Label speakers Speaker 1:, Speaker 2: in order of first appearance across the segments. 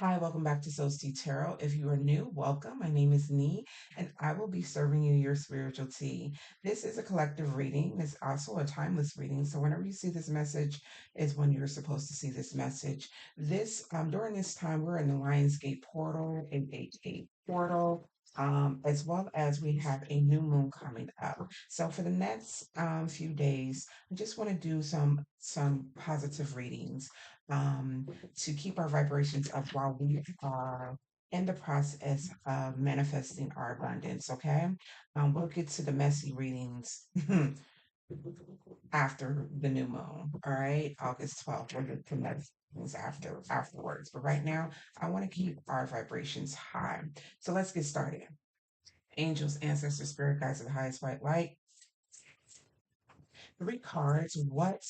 Speaker 1: Hi, welcome back to Soul Tea Tarot. If you are new, welcome. My name is Nee, and I will be serving you your spiritual tea. This is a collective reading. It's also a timeless reading. So whenever you see this message is when you're supposed to see this message. This during this time, we're in the Lionsgate portal, 888 portal. As well as we have a new moon coming up. So for the next few days, I just want to do some positive readings. Um, to keep our vibrations up while we are in the process of manifesting our abundance. Okay. We'll get to the messy readings after the new moon. All right. August 12th. We'll get to messy things afterwards. But right now, I want to keep our vibrations high. So let's get started. Angels, ancestors, spirit guides of the highest white light. Three cards. What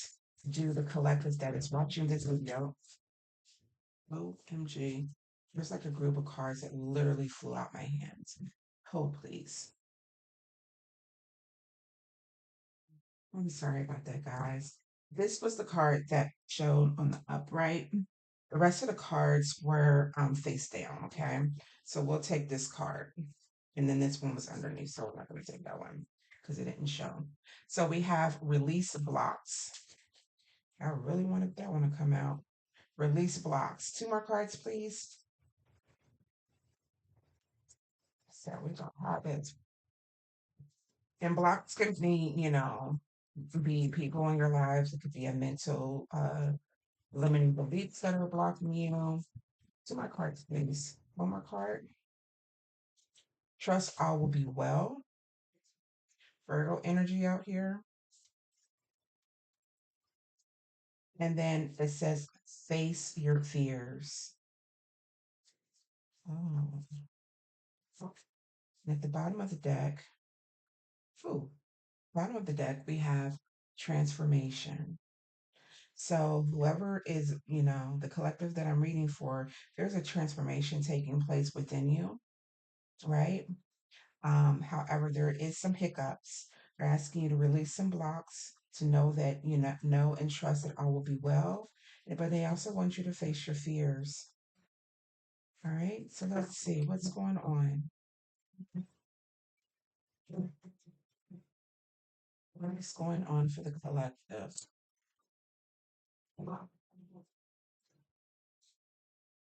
Speaker 1: do the collectors that is watching this video? OMG. There's like a group of cards that literally flew out my hands. Hold, please. I'm sorry about that, guys. This was the card that showed on the upright. The rest of the cards were face down, okay? So we'll take this card. And then this one was underneath, so we're not going to take that one because it didn't show. So we have release blocks. I really wanted that one to come out. Release blocks. Two more cards, please. So we don't have it. And blocks could be, be people in your lives. It could be a mental limiting beliefs that are blocking you. Two more cards, please. One more card. Trust all will be well. Virgo energy out here. And then it says face your fears. Oh. And at the bottom of the deck, ooh, bottom of the deck, we have transformation. So whoever is, the collective that I'm reading for, there's a transformation taking place within you, right? However, there is some hiccups. They're asking you to release some blocks to know that know and trust that all will be well. But they also want you to face your fears. All right. So let's see what's going on. What is going on for the collective?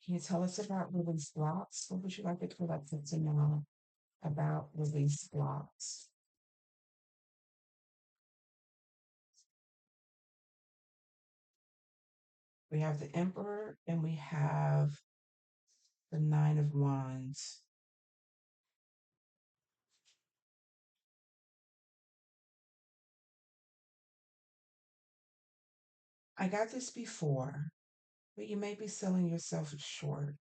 Speaker 1: Can you tell us about release blocks? What would you like the collective to know about release blocks? We have the Emperor and we have the Nine of Wands. I got this before, but you may be selling yourself short.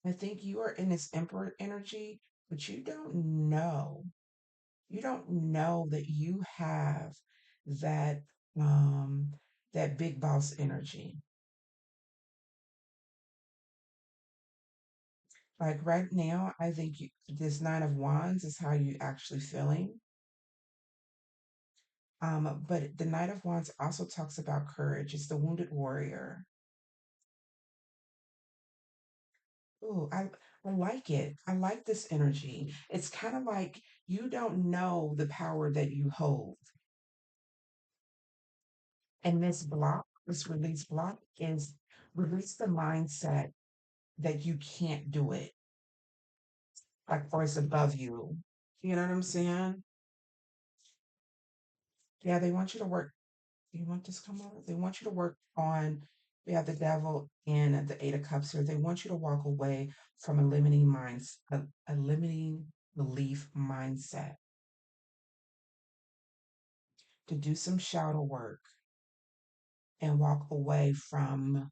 Speaker 1: I think you are in this Emperor energy, but you don't know. You don't know that you have that um that big boss energy. Like right now, I think this Nine of Wands is how you actually feeling. But the Knight of Wands also talks about courage. It's the wounded warrior. Ooh, I like it. I like this energy. It's kind of like you don't know the power that you hold. And this block, this release block is release the mindset that you can't do it, like, or it's above you. You know what I'm saying? Yeah, they want you to work. Do you want this to come over? They want you to work on, we have the devil and the Eight of Cups here. They want you to walk away from a limiting belief mindset, to do some shadow work and walk away from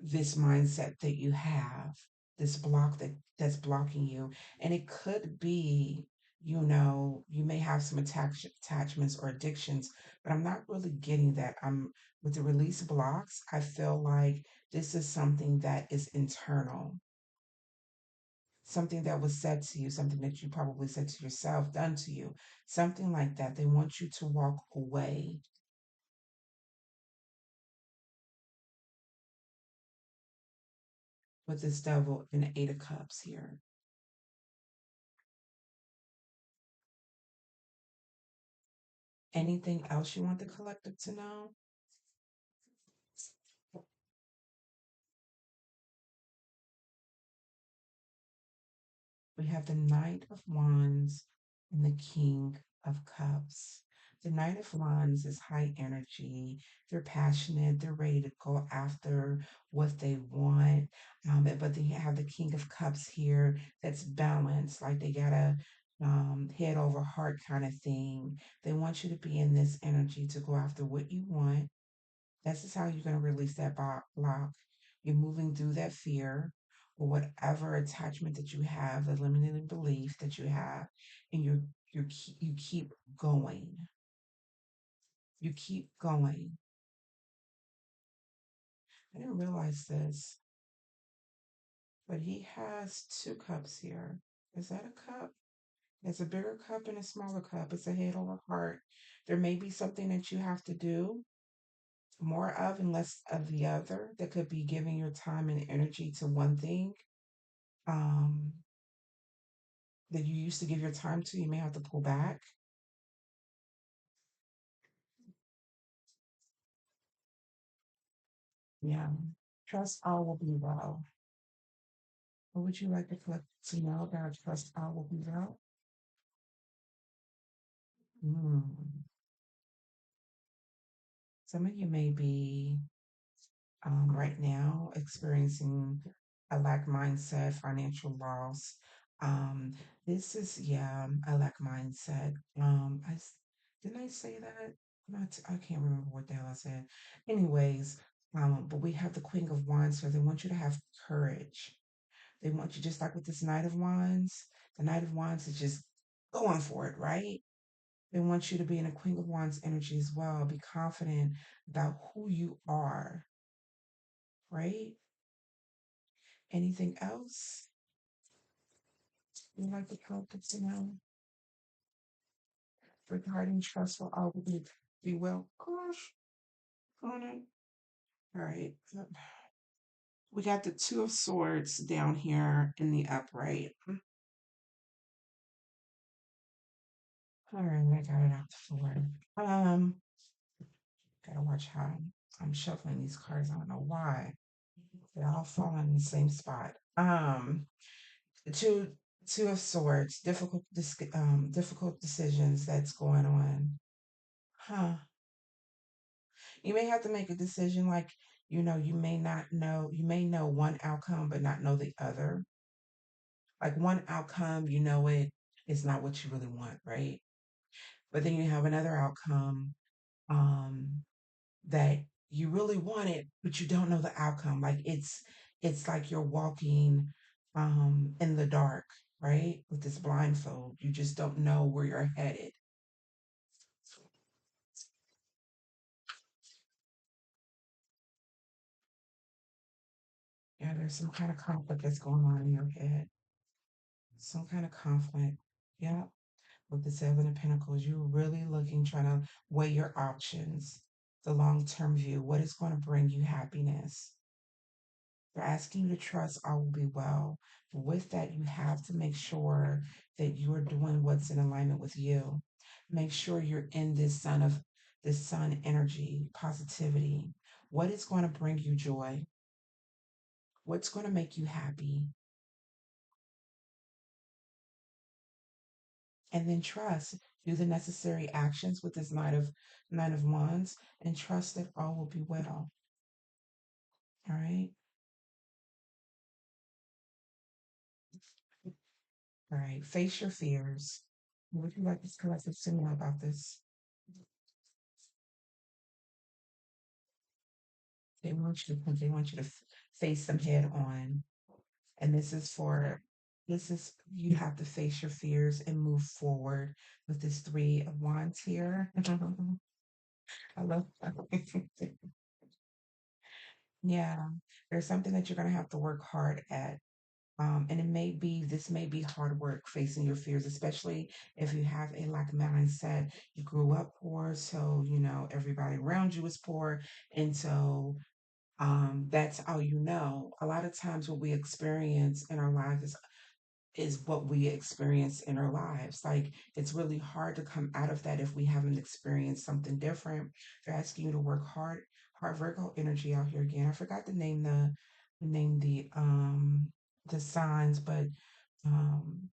Speaker 1: this mindset that you have, this block that's blocking you. And it could be, you may have some attachments or addictions, but I'm not really getting that. I'm with the release blocks, I feel like this is something that is internal, something that was said to you, something that you probably said to yourself, done to you, something like that. They want you to walk away. with this devil in the Eight of Cups here. Anything else you want the collective to know? We have the Knight of Wands and the King of Cups. The Knight of Wands is high energy. They're passionate. They're ready to go after what they want. But they have the King of Cups here that's balanced, like they got a head over heart kind of thing. They want you to be in this energy to go after what you want. This is how you're going to release that block. You're moving through that fear or whatever attachment that you have, the limiting belief that you have, and you keep going. You keep going. I didn't realize this, but he has two cups here. Is that a cup? It's a bigger cup and a smaller cup. It's a head over heart. There may be something that you have to do more of and less of the other that could be giving your time and energy to one thing um, that you used to give your time to, you may have to pull back. Yeah. Trust all will be well. What would you like to collect to know about trust all will be well? Mm. Some of you may be right now experiencing a lack mindset, financial loss. Um, this is, yeah, a lack mindset. Didn't I say that? Not, I can't remember what the hell I said. Anyways, but we have the Queen of Wands, so they want you to have courage. They want you just like with this Knight of Wands. The Knight of Wands is just going for it, right? They want you to be in a Queen of Wands energy as well. Be confident about who you are, right? Anything else you'd like to help us to know regarding trust will always be well? Gosh, on it. All right. We got the Two of Swords down here in the upright. All right, I got it out the floor. Um, Gotta watch how I'm shuffling these cards. I don't know why. They all fall in the same spot. Two Two of Swords, difficult decisions that's going on. Huh. You may have to make a decision like, you may not know, you may know one outcome, but not know the other. Like one outcome, it's not what you really want, right? But then you have another outcome um, that you really want it, but you don't know the outcome. Like it's like you're walking in the dark, right? With this blindfold. You just don't know where you're headed. Yeah, there's some kind of conflict that's going on in your head. Some kind of conflict. Yeah. With the Seven of Pentacles, you're really looking, trying to weigh your options, the long term view, what is going to bring you happiness. They're asking you to trust all will be well. But with that, you have to make sure that you are doing what's in alignment with you. Make sure you're in this sun energy, positivity. What is going to bring you joy? What's going to make you happy? And then trust. Do the necessary actions with this Nine of Wands and trust that all will be well. All right. All right. Face your fears. What would you like this collective to know about this? They want you to face them head on. And this is, you have to face your fears and move forward with this Three of Wands here. I love that. Yeah, there's something that you're going to have to work hard at. And this may be hard work facing your fears, especially if you have a lack mindset. You grew up poor, so, everybody around you is poor. And so That's how you know. A lot of times, what we experience in our lives is what we experience in our lives. Like it's really hard to come out of that if we haven't experienced something different. They're asking you to work hard. Hard Virgo energy out here again. I forgot to name the signs, but um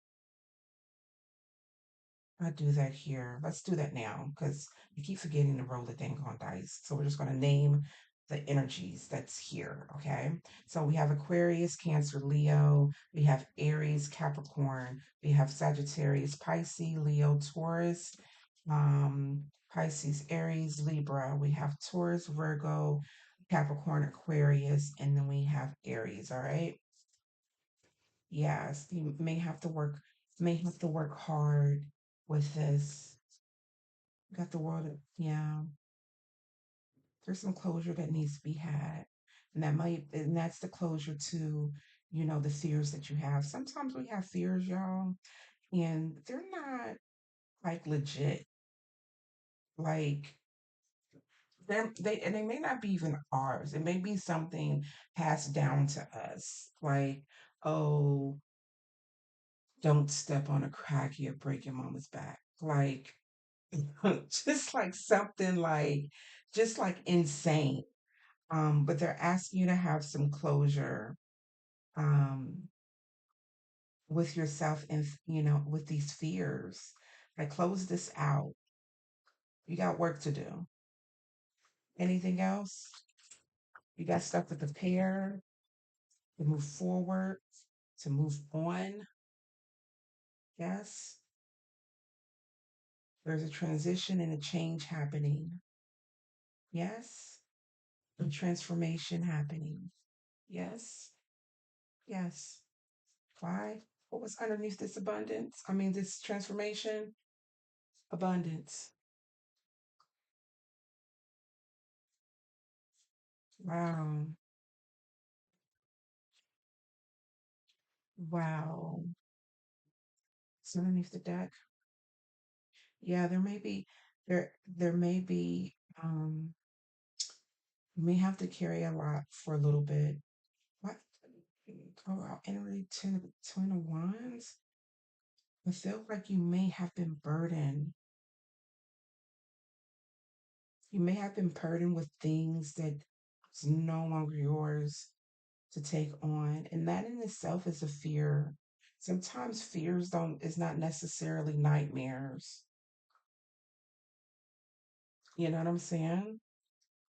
Speaker 1: I do that here. Let's do that now because we keep forgetting to roll the dang on dice. So we're just going to name the energies that's here. Okay. So we have Aquarius, Cancer, Leo. We have Aries, Capricorn. We have Sagittarius, Pisces, Leo, Taurus, Pisces, Aries, Libra. We have Taurus, Virgo, Capricorn, Aquarius, and then we have Aries. All right. Yes, you may have to work hard with this. Got the world, yeah. There's some closure that needs to be had. And that's the closure to, the fears that you have. Sometimes we have fears, y'all, and they're not like legit. Like they may not be even ours. It may be something passed down to us. Like, oh, don't step on a crack, you'll break your mama's back. Like just like something like just like insane. But they're asking you to have some closure um with yourself and with these fears. Like close this out. You got work to do. Anything else? You got stuff to prepare, to move forward, to move on. Yes. There's a transition and a change happening. Yes. A transformation happening. Yes. Yes. Why? What was underneath this abundance? I mean, this transformation? Abundance. Wow. Wow. It's underneath the deck. Yeah, there may be you may have to carry a lot for a little bit. What? Oh wow, energy ten of wands. I feel like you may have been burdened. You may have been burdened with things that is no longer yours to take on. And that in itself is a fear. Sometimes fears don't is not necessarily nightmares. You know what I'm saying?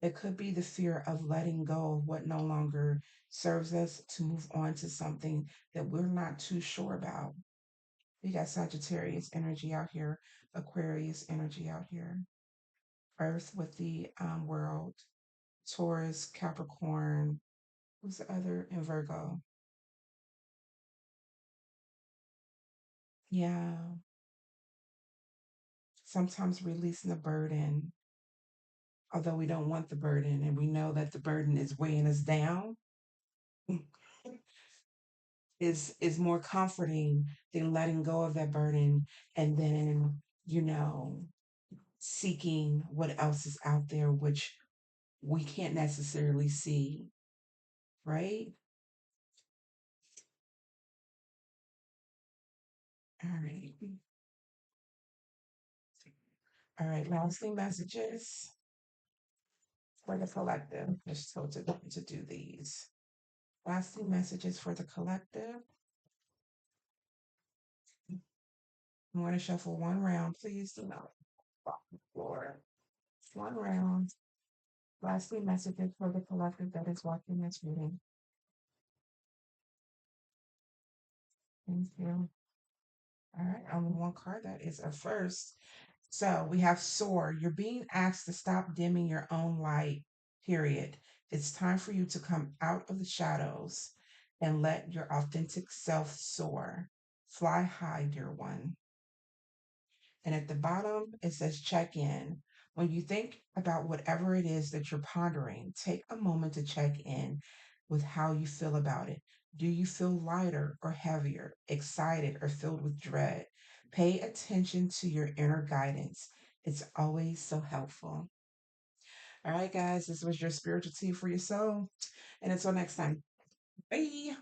Speaker 1: It could be the fear of letting go of what no longer serves us to move on to something that we're not too sure about. We got Sagittarius energy out here, Aquarius energy out here, Earth with the world, Taurus, Capricorn, who's the other, and Virgo. Yeah, sometimes releasing the burden, although we don't want the burden and we know that the burden is weighing us down, is more comforting than letting go of that burden and then, you know, seeking what else is out there, which we can't necessarily see, right? All right. All right. Lasting messages for the collective. Just told to do these. Lasting messages for the collective. I'm going to shuffle one round. Please do not fall on the floor. One round. Lasting messages for the collective that is watching this reading. Thank you. All right, only one card. That is a first. So we have soar. You're being asked to stop dimming your own light, period. It's time for you to come out of the shadows and let your authentic self soar. Fly high, dear one. And at the bottom, it says check in. When you think about whatever it is that you're pondering, take a moment to check in with how you feel about it. Do you feel lighter or heavier, excited or filled with dread? Pay attention to your inner guidance. It's always so helpful. All right, guys, this was your spiritual tea for your soul. And until next time, bye.